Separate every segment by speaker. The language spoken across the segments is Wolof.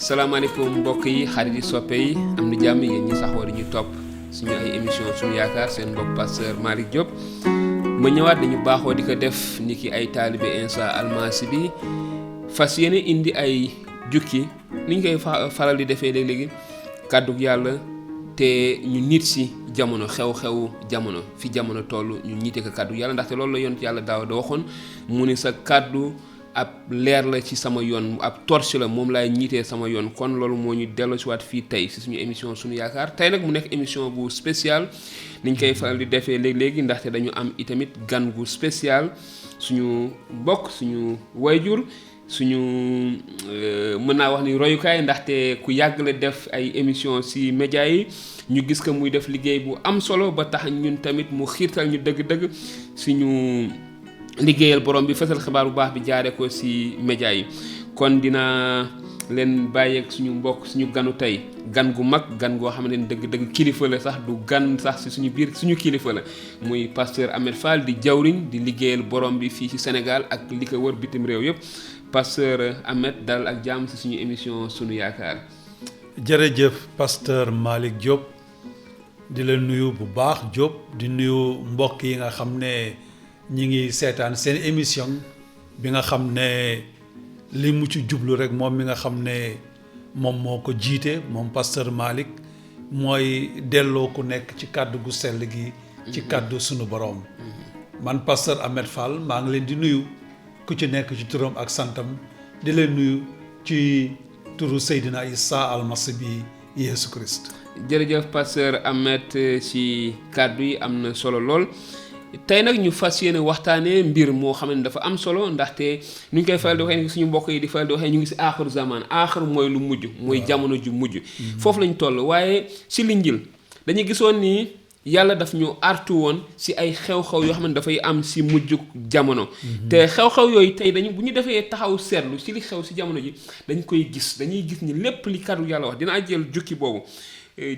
Speaker 1: salaamaaleykum mbokk yi xarit yi soppe yi am na jàmm yéen ñi saxoo di ñu topp suñu ay émission suñu yaakaar seen mbokk pasteur Malick Diop ma ñëwaat dañu baaxoo di ko def ni ki ay taalibe Insa Almasi bi fas yéene indi ay jukki ni ñu koy faral di defee léegi kàddug yàlla te ñu nit si jamono xew-xew jamono fi jamono toll ñu ñiite ko kàddu yàlla ndaxte loolu la yonent yàlla daaw da waxoon mu ni sa kàddu ab leer la ci sama yoon ab torche la moom laay ñiitee sama yoon kon loolu moo ñu dellu si waat fii tey si suñu émission suñu yaakaar tey nag mu nekk émission bu spécial niñ koy faral di defee léegi ndaxte dañu am itamit gan gu spécial suñu mbokk suñu wayjur suñu mën naa wax ni royukaay ndaxte ku yàgg la def ay émission si média yi ñu gis ko muy def liggéey bu am solo ba tax ñun tamit mu xiirtal ñu dëgg-dëgg suñu liggéeyal borom bi fësal xibaar bu baax bi jaare ko ci média yi kon dina leen bàyyeeg suñu mbokk suñu ganu tey gan gu mag gan goo xamante ni dëgg-dëgg kilifa la sax du gan sax ci suñu biir suñu kilifa la muy pasteur Ahmed Fall di jawriñ di liggéeyal borom bi fii ci Sénégal ak li ko wër bitim réew yëpp pasteur Ahmed dalal ak jàmm ci suñu émission suñu yaakaar.
Speaker 2: jërëjëf pasteur Malick Diop di la nuyu bu baax Diop di nuyu mbokk yi nga xam ne ñi ngi seetaan seen émission bi nga xam ne li mu ci jublu rek moom mi nga xam ne moom moo ko jiite moom pasteur Malick mooy delloo ku nekk ci kàddu gu sell gi ci kàddu sunu borom man pasteur Ahmed Fall maa ngi leen di nuyu ku ci nekk ci turam ak santam di leen nuyu ci turu Seydina Issa Almasi bi Yeesu Christ.
Speaker 1: jërëjëf pasteur Ahmed ci kàddu yi am na solo lool. tey nag ñu fas yéene waxtaanee mbir moo xam ne dafa am solo ndaxte nu ñu koy faral di waxee suñu mbokk yi di faral di waxee ñu ngi si aaxiru zaman aaxir mooy lu mujj mooy jamono ju mujj foofu lañ toll waaye si Linjiil dañuy gisoon ni yàlla daf ñu artu woon si ay xew-xew yoo xam ne dafay am si mujj jamono te xew-xew yooyu tey dañu bu ñu defee taxaw seetlu si li xew si jamono ji dañ koy gis dañuy gis ni lépp li kàddu yàlla wax dinaa jël jukki boobu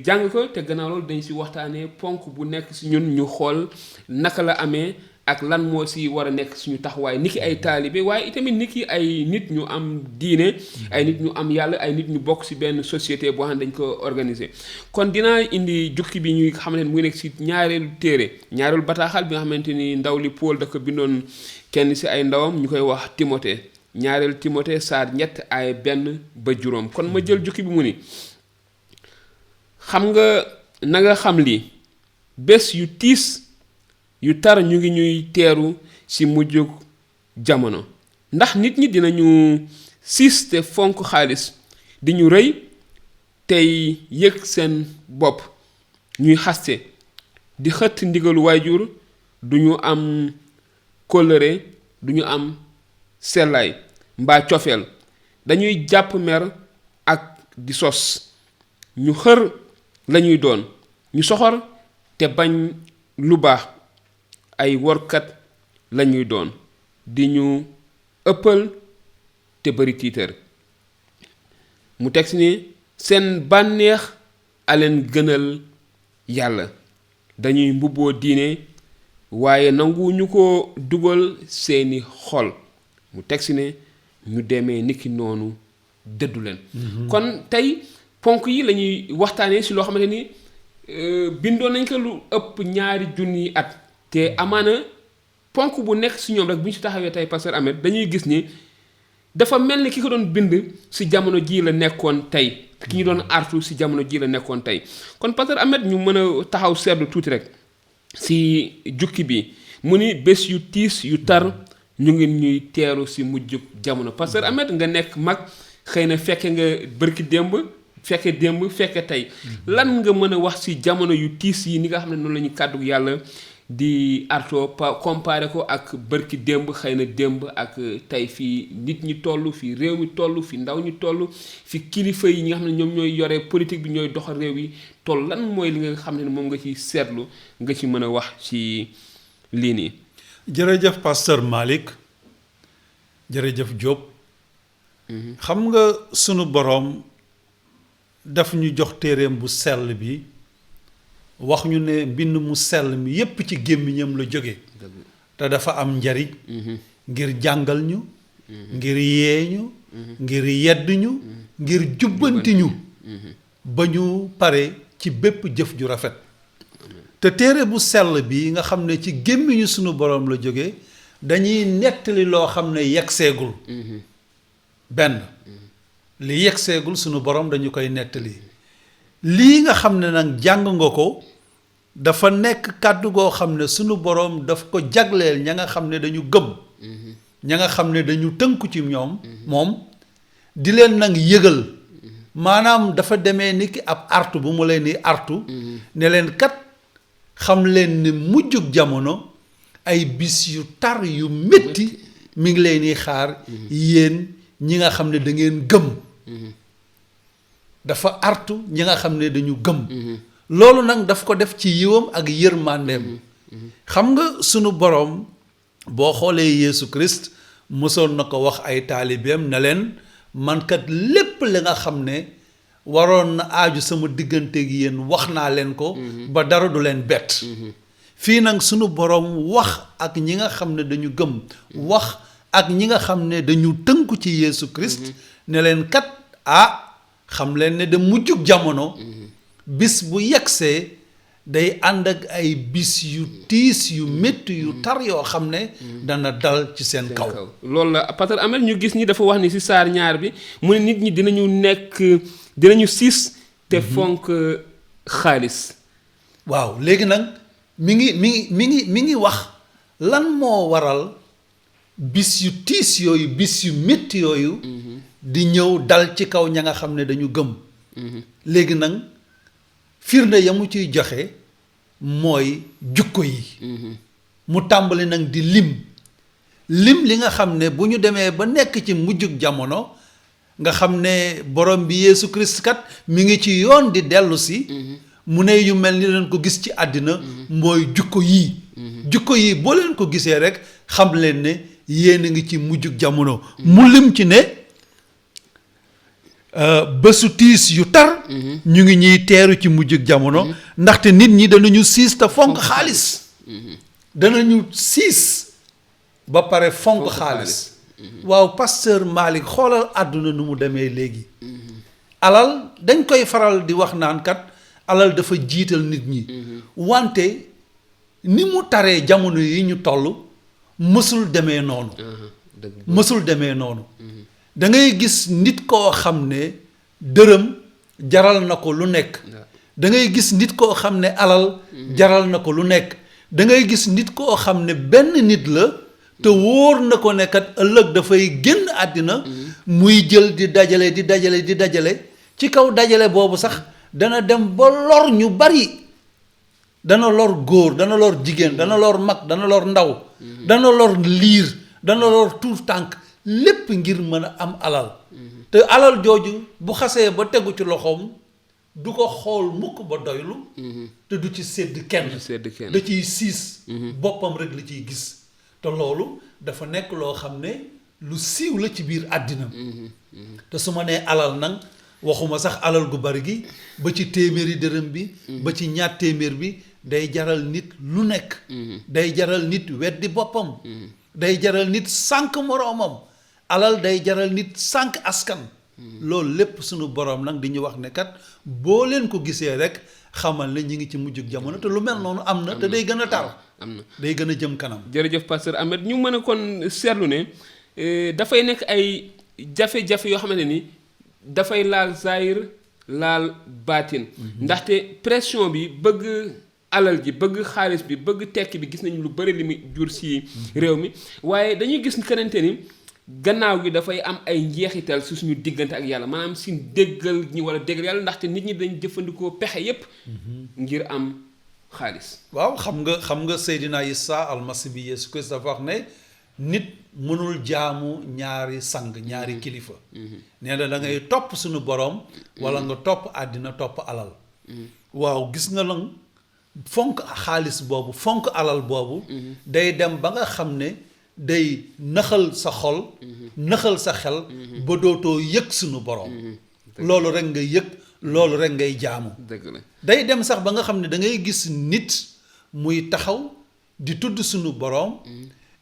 Speaker 1: jàng ko te gannaaw loolu dañ si waxtaanee ponk bu nekk si ñun ñu xool naka la amee ak lan moo si war a nekk suñu taxawaay niki ay taalibe waaye itamit niki ay nit ñu am diine ay nit ñu am yàlla ay nit ñu bokk si benn société boo xam ne dañ ko organiser kon dinaa indi jukki bi ñuy xam ne mu ngi nekk si ñaareelu bataaxal bi nga xamante ni ndaw li Paul da ko bindoon kenn si ay ndawam ñu koy wax Timothée ñaareelu Timothée saar 3 ay 1 ba 5 kon ma jël jukki bi mu ni xam nga na nga xam li bés yu tiis yu tar ñu ngi ñuy teeru ci mujjug jamono ndax nit ñi dinañu siis te fonk xaalis di ñu rëy tey yëg seen bopp ñuy xaste di xëtt ndigalu waajur duñu am kóllëre duñu am sellaay mbaa cofeel dañuy jàpp mer ak di sos ñu xër lañuy doon ñu soxor te bañ lu baax ay workat lañuy doon di ñu ëppal te bari tiitër mu teg si ni seen bànneex aleen gënal yàlla dañuy mbubboo diine waaye nangu ñu ko dugal seeni xol mu teg si ne ñu demee niki noonu dëddu leen kon tey ponk yi lañuy waxtaanee si loo xamante ni bindoon nañ ko lu ëpp 2 junni at te amaana ponk bu nekk si ñoom rek bu ñu si taxawee tey pasteur Ahmed dañuy gis ni dafa mel ni ki ko doon bind si jamono jii la nekkoon tey ki ñu doon artu si jamono jii la nekkoon tey kon pasteur Ahmed ñu mën a taxaw seetlu tuuti rek si jukki bi mu ni bés yu tiis yu tar ñu ngi ñuy teeru si mujjug jamono pasteur Ahmed nga nekk mag xëy na fekke nga bërki démb fekke tey lan nga mën a wax ci jamono yu tiis yi ni nga xam ne noonu la ñu kàddu yàlla di arto comparé ko ak bërki démb xëy na démb ak tey fii nit ñi toll fii réew mi toll fi ndaw ñi toll fi kilifa yi ñi nga xam ne ñoom ñooy yore politique bi ñooy doxal réew yi toll lan mooy li nga xam ne moom nga ci seetlu nga ci mën a wax ci lii nii.
Speaker 2: jërëjëf pasteur Malick jërëjëf Diop xam nga sunu boroom daf ñu jox téereem bu sell bi wax ñu ne mbind mu sell mi yépp ci gémmiñam la jóge te dafa am njariñ ngir jàngal ñu ngir yee ñu ngir yedd ñu ngir jubbanti ñu ba ñu pare ci bépp jëf ju rafet te téere bu sell bi nga xam ne ci gémmiñu sunu borom la jóge dañuy nettali loo xam ne yegseegul benn li yegseegul sunu borom dañu koy nettali lii nga xam ne nag jàng nga ko dafa nekk kàddu goo xam ne sunu borom daf ko jagleel ña nga xam ne dañu gëm ña nga xam ne dañu tënku ci ñoom moom di leen nag yëgal maanaam dafa demee ni ki ab artu bu mu leen di artu ne leen kat xam leen ni mujjug jamono ay bis yu tar yu métti mi ngi leen di xaar yéen ñi nga xam ne da ngeen gëm dafa artu ñi nga xam ne dañu gëm loolu nag daf ko def ci yiwam ak yërmandeem xam nga sunu boroom boo xoolee Yeesu Christ mosoon na ko wax ay taalibeem ne leen man kat lépp li nga xam ne waroon na aaju sama digganteeg yéen wax naa leen ko ba dara du leen bett fii nag sunu boroom wax ak ñi nga xam ne dañu gëm wax ak ñi nga xam ne dañu tënku ci Yeesu Christ ne leen kat xam leen ne da mujjug jamono bis bu yegsee day ànd ak ay bis yu tiis yu métti yu tar yoo xam ne dana dal ci seen kaw
Speaker 1: loolu la Pasteur Ahmed ñu gis ñi dafa wax ni ci saar ñaar bi mu ne nit ñi dinañu siis te fonk xaalis
Speaker 2: waaw léegi nag mi ngi wax lan moo waral bis yu tiis yooyu bis yu métti yooyu di ñëw dal ci kaw ña nga xam ne dañu gëm léegi nag firnde ya mu ciy joxe mooy jukko yi mu tàmbali nag di lim li nga xam ne bu ñu demee ba nekk ci mujjug jamono nga xam ne borom bi Yeesu Christ kat mi ngi ci yoon di dellu si mu ne yu mel ni leen ko gis ci àddina mooy jukko yii boo leen ko gisee rek xam leen ne yéen a ngi ci mujjug jamono mu lim ci ne bésu tiis yu tar ñu ngi ñuy teeru ci mujjug jamono ndaxte nit ñi danañu siis te fonk xaalis danañu siis ba pare fonk xaalis waaw Pasteur Malick xoolal àdduna nu mu demee léegi alal dañ koy faral di wax naan kat alal dafa jiital nit ñi wante ni mu taree jamono yi ñu toll mësul demee noonu da ngay gis nit koo xam ne dërëm jaral na ko lu nekk da ngay gis nit koo xam ne alal jaral na ko lu nekk da ngay gis nit koo xam ne benn nit la te wóor na ko ne kat ëllëg dafay génn àddina muy jël di dajale ci kaw dajale boobu sax dana dem ba lor ñu bari dana lor góor dana lor jigéen dana lor mag dana lor ndaw dana lor liir dana lor tuut tànk lépp ngir mën a am alal te alal jooju bu xasee ba tegu ci loxoom du ko xool mukk ba doylu te du ci sédd kenn da ciy siis boppam rek la ciy gis te loolu dafa nekk loo xam ne lu siiw la ci biir àddina te su ma nee alal nag waxuma sax alal gu bari gi ba ci téeméeri dërëm bi ba ci ñaar téeméer bi day jaral nit lu nekk day jaral nit weddi boppam day jaral nit sànk moroomam alal day jaral nit sànk askan loolu lépp sunu borom nag di ñu wax ne kat boo leen ko gisee rek xamal ne ñi ngi ci mujjug jamono te lu mel noonu am na te day gën a tar day gën a jëm kanam
Speaker 1: jërëjëf Pasteur Ahmed ñu mën a kon seetlu ne dafay nekk ay jafe-jafe yoo xamante ni dafay laal zaahir laal baatin ndaxte pression bi bëgg alal ji bëgg xaalis bi bëgg tekki bi gis nañu lu bari li muy jur ci réew mi waaye dañuy gis kenente ni gannaaw gi dafay am ay njeexital su suñu diggante ak yàlla maanaam suñ déggal ñi wala déggal yàlla ndaxte nit ñi dañ jëfandikoo pexe yépp ngir am xaalis
Speaker 2: waaw xam nga Seydina Isa almasi bi Yeesu Christ dafa wax ne nit mënul jaamu ñaari sang ñaari kilifa nee na da ngay topp suñu borom wala nga topp àddina topp alal waaw gis nga lan fonk xaalis boobu fonk alal boobu day dem ba nga xam ne day naxal sa xol naxal sa xel ba dootoo yëg suñu borom loolu rek ngay yëg loolu rek ngay jaamu
Speaker 1: dëgg la
Speaker 2: day dem sax ba nga xam ne da ngay gis nit muy taxaw di tudd suñu borom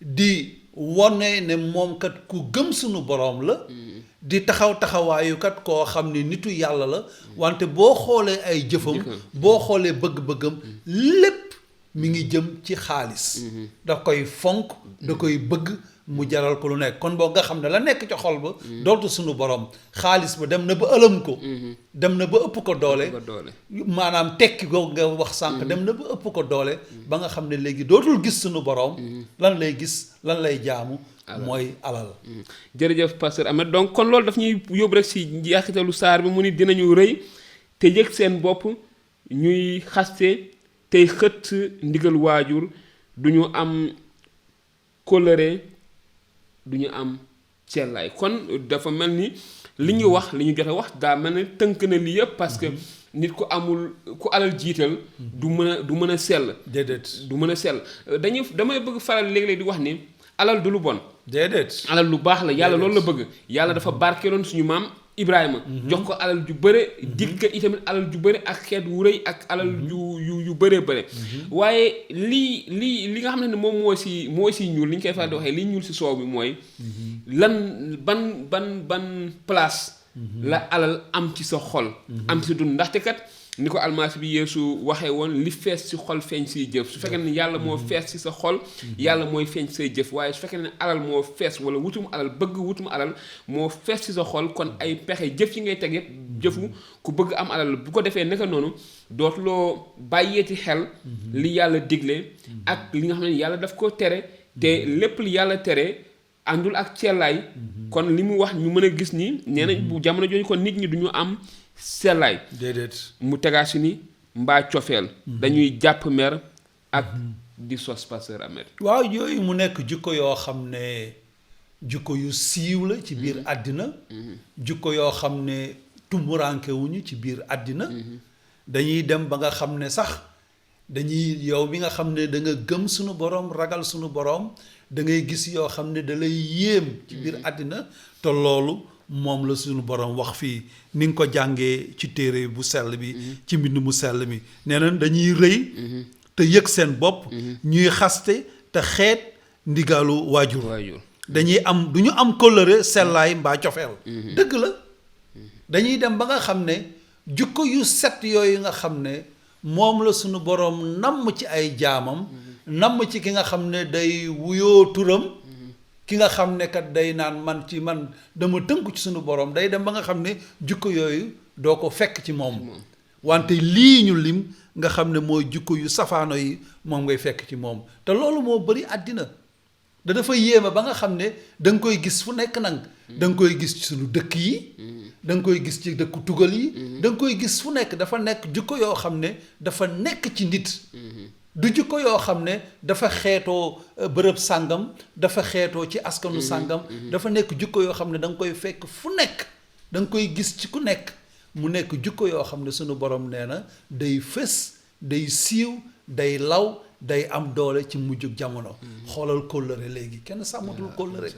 Speaker 2: di wone ne moom kat ku gëm sunu boroom la di taxawaayu kat koo xam ne nitu yàlla la wante boo xoolee ay jëfam boo xoolee bëgg-bëggam lépp mi ngi jëm ci xaalis da koy fonk da koy bëgg mu jaral ko lu nekk kon boo nga xam ne la nekk ci xol ba dootu sunu borom xaalis ba dem na ba ëlëm ko dem na ba ëpp ko doole maanaam tekki googu nga wax sànq dem na ba ëpp ko doole ba nga xam ne léegi dootul gis sunu borom lan lay gis lan lay jaamu mooy alal
Speaker 1: jërëjëf pasteur Ahmed donc kon loolu daf ñuy yóbbu rek si njeexitalu saar bi mu ni dinañu rëy te yëg seen bopp ñuy xaste tey xët ndigal waajur duñu am kóllëre duñu am cellaay kon dafa mel ni li ñu wax li ñu joxe wax daa mel ne tënk na lii yëpp parce que nit ku amul ku alal jiital du mën a sell
Speaker 2: déedéet
Speaker 1: du mën a sell damay bëgg faral léeg-léeg di wax ni alal du lu bon
Speaker 2: déedéet
Speaker 1: alal lu baax la yàlla loolu la bëgg yàlla dafa barkeeloon suñu maam Ibrahima jox ko alal ju bëre dig ko itamit alal ju bëre ak xeet wu rëy ak alal yu bëree bëre waaye li nga xam ne moom moo si ñuul li ñu koy faral di waxee li ñuul si soow bi mooy lan ban place la alal am ci sa xol am ci sa dund ndaxte kat ni ko almasi bi Yeesu waxee woon li fees ci xol feeñ siy jëf su fekkee ne yàlla moo fees ci sa xol yàlla mooy feeñ say jëf waaye su fekkee ne alal moo fees wala wutum alal bëgg wutum alal moo fees ci sa xol kon ay pexe jëf yi ngay teg yëpp jëfu ku bëgg am alal bu ko defee naka noonu dootuloo bàyyeeti xel li yàlla digle ak li nga xam ne yàlla daf ko tere te lépp li yàlla tere àndul ak cellaay kon li mu wax ñu mën a gis ni nee nañ bu jamono jooju kon nit ñi duñu am sellaay
Speaker 2: déedéet
Speaker 1: mu tegaasi ni mbaa cofeel dañuy jàpp mer ak di sos pasteur Ahmed
Speaker 2: waaw yooyu mu nekk jikko yoo xam ne jikko yu siiw la ci biir àddina jikko yoo xam ne tumuraanke wuñu ci biir àddina dañuy dem ba nga xam ne sax dañuy yow bi nga xam ne da nga gëm sunu borom ragal sunu borom da ngay gis yoo xam ne da lay yéem ci biir àddina te loolu moom la suñu borom wax fii ni nga ko jàngee ci téere bu sell bi ci mbind mu sell mi nee na dañuy rëy te yëg seen bopp ñuy xaste te xeet ndigalu waajur dañuy am du ñu am kóllëre sellaay mbaa cofeel dëgg la dañuy dem ba nga xam ne jukko yu set yooyu nga xam ne moom la suñu borom namm ci ay jaamam namm ci ki nga xam ne day wuyoo turam ki nga xam ne kat day naan man dama tënku ci sunu borom day dem ba nga xam ne jukko yooyu doo ko fekk ci moom wante lii ñu lim nga xam ne mooy jukko yu safaano yi moom ngay fekk ci moom te loolu moo bari àddina dafa yéeme ba nga xam ne da nga koy gis fu nekk nag da nga koy gis ci sunu dëkk yi da nga koy gis ci dëkku tugal yi da nga koy gis fu nekk dafa nekk jukko yoo xam ne dafa nekk ci nit du jikko yoo xam ne dafa xeetoo bërëb sàngam dafa xeetoo ci askanu sàngam dafa nekk jikko yoo xam ne da nga koy fekk fu nekk da nga koy gis ci ku nekk mu nekk jikko yoo xam ne sunu borom nee na day fës day siiw day law day am doole ci mujjug jamono xoolal kóllëre léegi kenn sàmmatul kóllëre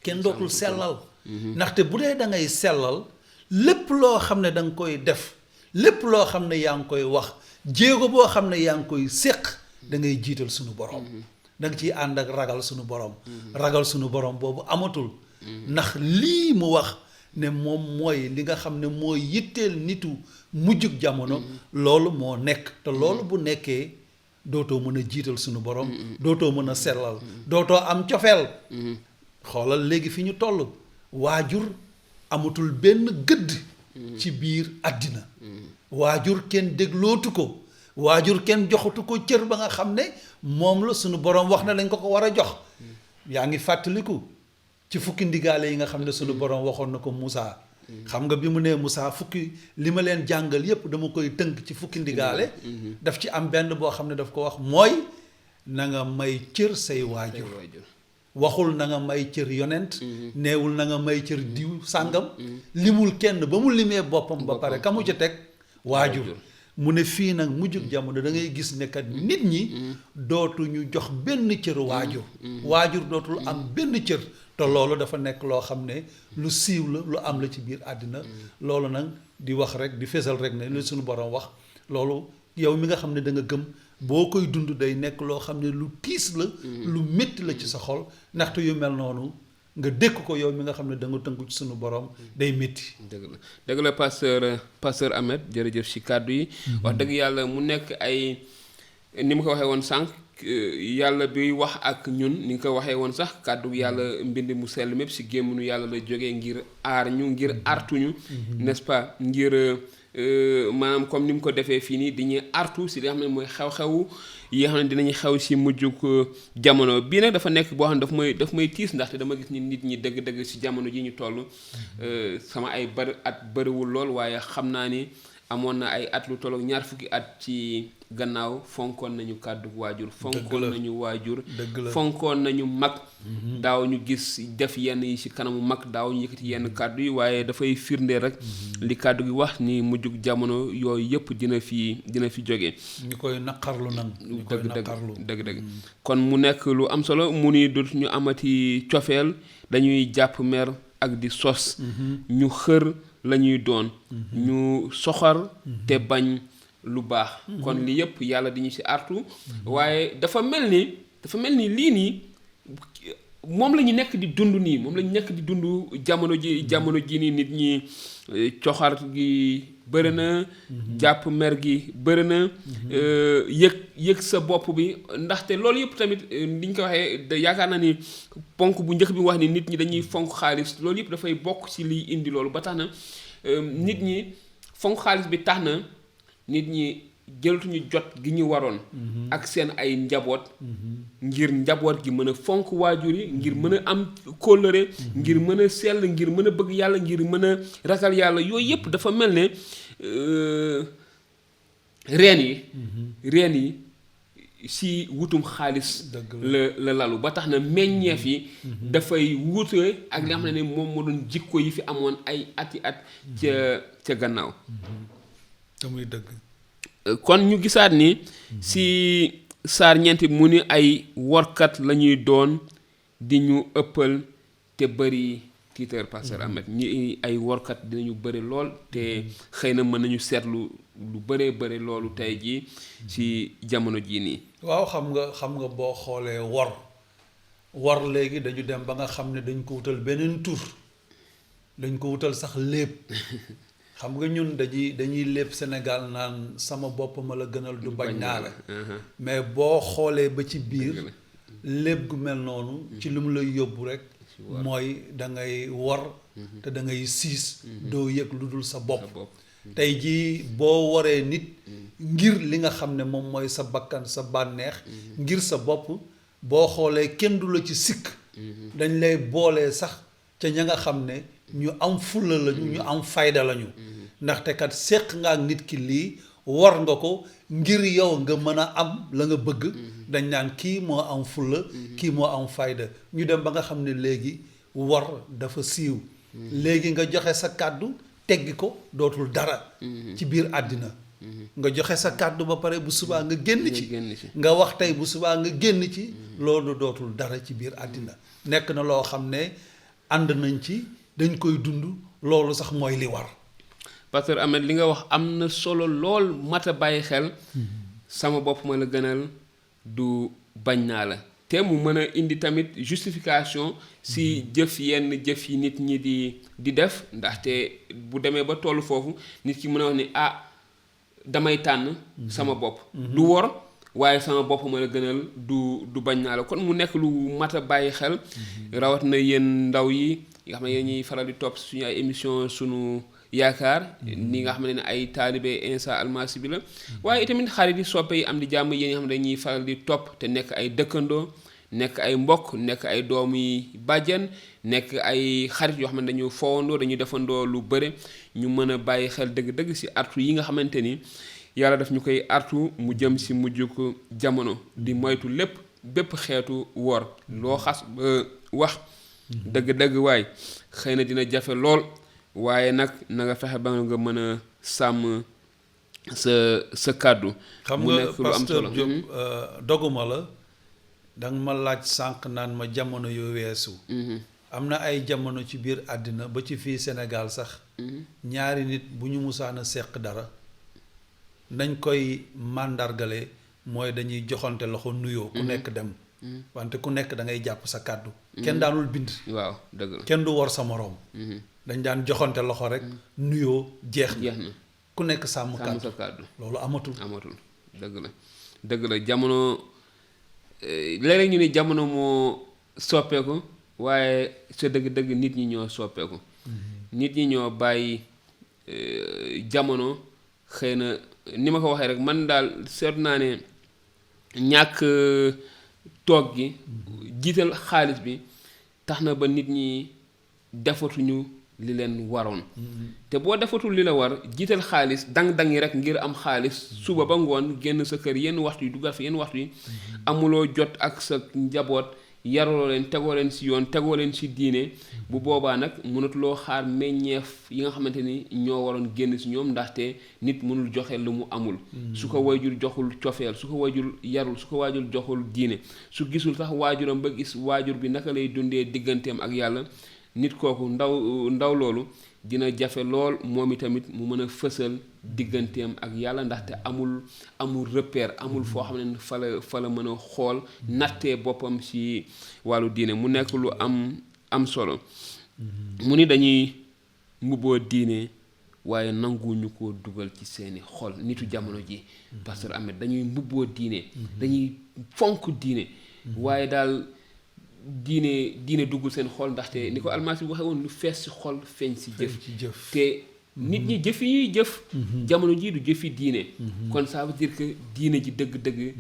Speaker 2: kenn dootul sellal ndaxte bu dee da ngay sellal lépp loo xam ne da nga koy def lépp loo xam ne yaa ngi koy wax jéego boo xam ne yaa ngi koy séq da ngay jiital sunu borom da nga ciy ànd ak ragal sunu borom ragal sunu borom boobu amatul ndax lii mu wax ne moom mooy li nga xam ne mooy yitteel nitu mujjug jamono loolu moo nekk te loolu bu nekkee dootoo mën a jiital sunu borom dootoo mën a sellal dootoo am cofeel xoolal léegi fi ñu toll waajur amatul benn gëdd ci biir àddina waajur kenn déglootu ko waajur kenn joxatu ko cër ba nga xam ne moom la sunu borom wax na lañ ko war a jox yaa ngi fàttaliku ci fukki ndigaale yi nga xam ne sunu borom waxoon na ko Moussa xam nga bi mu nee Moussa fukki li ma leen jàngal yépp dama koy tënk ci fukki ndigaale daf ci am benn boo xam ne daf ko wax mooy na nga may cër say waajur waxul na nga may cër yonent neewul na nga may cër diw sàngam limul kenn ba mu limee boppam ba pare ka mu ca teg waajur mu ne fii nag mujjug jamono da ngay gis ne kat nit ñi dootuñu jox benn cër waajur waajur dootul am benn cër te loolu dafa nekk loo xam ne lu siiw la lu am la ci biir àddina loolu nag di wax rek di fesal rek ne lu suñu borom wax loolu yow mi nga xam ne da nga gëm boo koy dund day nekk loo xam ne lu tiis la lu métti la ci sa xol ndaxte yu mel noonu nga dékk ko yow mi nga xam ne da nga tënku ci sunu borom day métti.
Speaker 1: dëgg la pasteur Ahmed jërëjëf ci kàddu yi. wax dëgg yàlla mu nekk ay ni ma ko waxee woon sànq yàlla bi wax ak ñun ni nga ko waxee woon sax kàddu yàlla mbind mu sell mépp ci gémminu yàlla la jógee ngir aar ñu ngir artuñu n'est-ce pas ngir maanaam comme ni mu ko defee fii nii dañuy artu ci li nga xam ne mooy xew-xewu yi nga xam ne dinañu xew ci mujjug jamono bii nag dafa nekk boo xam ne daf may tiis ndaxte dama gis ni nit ñi dëgg-dëgg ci jamono ji ñu toll sama ay bëriwul lool waaye xam naa ni amoon na ay at lu tollook 20 fukki at ci gannaaw fonkoon nañu kàddu waajur fonkoon nañu waajur fonkoon nañu mag daaw ñu gis def yenn yi ci kanamu mag daaw ñu yëkkati yenn kàddu yi waaye dafay firnde rek li kàddu gi wax ni mujjug jamono yooyu yëpp dina fi jóge
Speaker 2: ñu koy naqarlu nag
Speaker 1: dëgg kon mu nekk lu am solo mu ni dut ñu amati cofeel dañuy jàpp mer ak di sos ñu xër lañuy doon ñu soxor te bañ lu baax kon li yëpp yàlla di ñu ci artu waaye dafa mel ni lii nii moom la ñu nekk di dund nii moom la ñu nekk di dund jamono ji nii nit ñi coxar gi bëri na jàpp mer gi bëri na yëg sa bopp bi ndaxte loolu yëpp tamit ni ñu ko waxee yaakaar naa ni ponk bu njëkk bi wax ni nit ñi dañuy fonk xaalis loolu yëpp dafay bokk ci liy indi loolu ba tax na nit ñi fonk xaalis bi tax na nit ñi jëlatuñu jot gi ñu waroon ak seen ay njaboot ngir njaboot gi mën a fonk waajur yi ngir mën a am kóllëre ngir mën a sell ngir mën a bëgg yàlla ngir mën a ragal yàlla yooyu yëpp dafa mel ne reen yi si wutum xaalis la lalu ba tax na meññeef yi dafay wuute ak li nga xam ne moom moo doon jikko yi fi amoon ay ati at ca gannaaw
Speaker 2: muy dëgg
Speaker 1: kon ñu gisaat ni si saar ñeenti mu ni ay workat lañuy doon di ñu ëppal te bëri tiitër pasteur Ahmed ñi ay workat dinañu bëri lool te xëy na mën nañu seetlu lu bëri loolu tey jii ci jamono jii nii.
Speaker 2: waaw xam nga boo xoolee wor léegi dañu dem ba nga xam ne dañ ko wutal beneen tur dañ ko wutal sax lépp xam nga ñun dañuy lépp Sénégal naan sama bopp ma la gënal du bañ naa la mais boo xoolee ba ci biir lépp gu mel noonu ci lu mu lay yóbbu rek mooy da ngay wor te da ngay siis doo yëg lu dul sa bopp tey jii boo waree nit ngir li nga xam ne moom mooy sa bakkan sa bànneex ngir sa bopp boo xoolee kenn du la ci sikk dañ lay boolee sax ca ña nga xam ne ñu am fulla lañu ñu am fayda lañu ndaxte kat séq nga ak nit ki lii war nga ko ngir yow nga mën a am la nga bëgg dañ naan kii moo am fulla kii moo am fayda ñu dem ba nga xam ne léegi war dafa siiw léegi nga joxe sa kàddu teggi ko dootul dara ci biir àddina nga joxe sa kàddu ba pare bu subaa nga génn ci nga wax tey bu subaa nga génn ci loolu dootul dara ci biir àddina nekk na loo xam ne ànd nañ ci dañ koy dund loolu sax mooy li war
Speaker 1: pasteur Ahmed li nga wax am na solo lool mat a bàyyi xel sama bopp ma la gënal du bañ naa la te mu mën a indi tamit justification si jëf yenn jëf yi nit ñi di def ndaxte bu demee ba tollu foofu nit ki mën a wax ni damay tànn sama bopp du wor waaye sama bopp ma la gënal du bañ naa la kon mu nekk lu mat a bàyyi xel rawat na yéen ndaw yi nga xam ne yéen ñuy faral di topp suñu ay émission sunu yaakaar ni nga xam ne ay taalibe Insa Almasi bi la waaye itamit xarit yi soppe yi am di jàmm yéen nga xam ne dañuy faral di topp te nekk ay dëkkandoo nekk ay mbokk nekk ay doomi bàjjen nekk ay xarit yoo xam ne dañu fowandoo dañuy defandoo lu bëre ñu mën a bàyyi xel dëgg-dëgg ci artu yi nga xamante ni yàlla daf ñu koy artu mu jëm ci mujjuk jamono di moytu bépp xeetu wor loo xas ba wax dëgg-dëgg waay xëy na dina jafe lool waaye nag na nga fexe ba nga mën a sàmm sa kàddu
Speaker 2: xam nga pasteur Diop doguma la danga ma laaj sànq naan ma jamono yu weesu am na ay jamono ci biir àddina ba ci fii Sénégal sax ñaari nit bu ñu musaan a seq dara nañ koy màndargale mooy dañuy joxante loxo nuyoo ku nekk dem wante ku nekk da ngay jàpp sa kàddu kenn daanul bind
Speaker 1: waaw dëgg la
Speaker 2: kenn du war sa moroom dañ daan joxante loxo rek nuyoo jeex
Speaker 1: jeex na
Speaker 2: ku nekk sàmm
Speaker 1: sàmm sa
Speaker 2: kàddu
Speaker 1: kàddu
Speaker 2: loolu amatul
Speaker 1: dëgg la jamono léeg-léeg ñu ne jamono moo soppeeku waaye sa dëgg-dëgg nit ñi ñoo soppeeku nit ñi ñoo bàyyi jamono xëy na ni ma ko waxee rek man daal seetlu naa ne ñàkk toog gi jiital xaalis bi tax na ba nit ñi defatuñu li leen waroon te boo defatul li la war jiital xaalis dang-dang yi rek ngir am xaalis suba ba ngoon génn sa kër yenn waxtu yi duggal fi yenn waxtu yi amuloo jot ak sa njaboot yaroo leen tegoo leen ci yoon tegoo leen ci diine bu boobaa nag mënatuloo xaar meññeef yi nga xamante ni ñoo waroon génn ci ñoom ndaxte nit mënul joxe lu mu amul su ko waajur joxul cofeel su ko waajur yarul su ko waajur joxul diine su gisul sax waajuram ba gis waajur bi naka lay dundee digganteem ak yàlla nit kooku ndaw loolu dina jafe lool moom itamit mu mën a fësal digganteem ak yàlla ndaxte amul repère amul foo xam ne fa la mën a xool nattee boppam ci wàllu diine mu nekk lu am solo mu ni dañuy mbubboo diine waaye nanguwuñu ko dugal ci seeni xol nitu jamono ji Pasteur Ahmed dañuy mbubboo diine dañuy fonk diine waaye daal diine duggul seen xol ndaxte ni ko almasi bi waxee woon lu fees ci xol feeñ ci jëf te nit ñi jëf yi ñuy jëf jamono jii du jëfi diine kon ça veut dire que diine ji dëgg-dëgg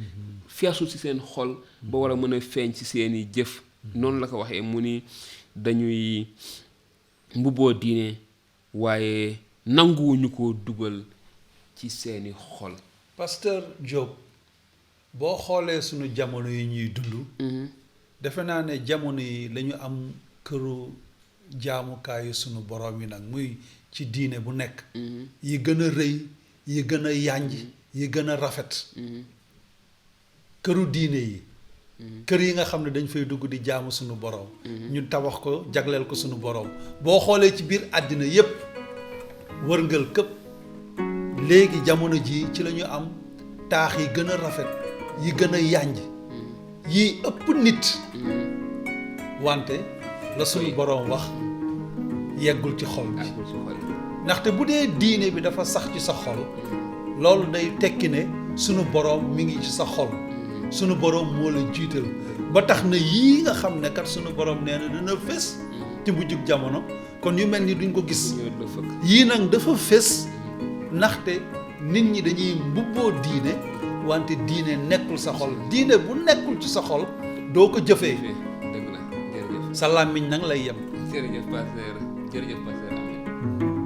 Speaker 1: feesul ci seen xol ba war a mën a feeñ ci seeni jëf noonu la ko waxee mu ni dañuy mbubboo diine waaye nanguwuñu ko dugal ci seeni xol.
Speaker 2: Pasteur Diop boo xoolee sunu jamono yi ñuy dund defe naa ne jamono yi lañu am këru jaamukaayu sunu borom yi nag muy ci diine bu nekk yi gën a rëy yi gën a yànj yi gën a rafet këru diine yi kër yi nga xam ne dañ fay dugg di jaamu sunu borom ñu tabax ko jagleel ko sunu borom boo xoolee ci biir àddina yépp wërngal këpp léegi jamono ji ci lañu am taax yi gën a rafet yi gën a yànj yi ëpp nit wante la sunu boroom wax yeggul ci xol bi ndaxte bu dee diine bi dafa sax ci sa xol loolu day tekki ne sunu boroom mi ngi ci sa xol sunu boroom moo la jiital ba tax na yii nga xam ne kat sunu boroom nee na dina fés ci mujjug jamono kon yu mel ni duñ ko gis yii nag dafa fés ndaxte nit ñi dañuy mbubboo diine wante diine nekkul sa xol diine bu nekkul ci sa xol doo ko jëfee
Speaker 1: dëgg la jërëjëf
Speaker 2: sa làmmiñ nag lay yem
Speaker 1: jërëjëf Pasteur Ahmed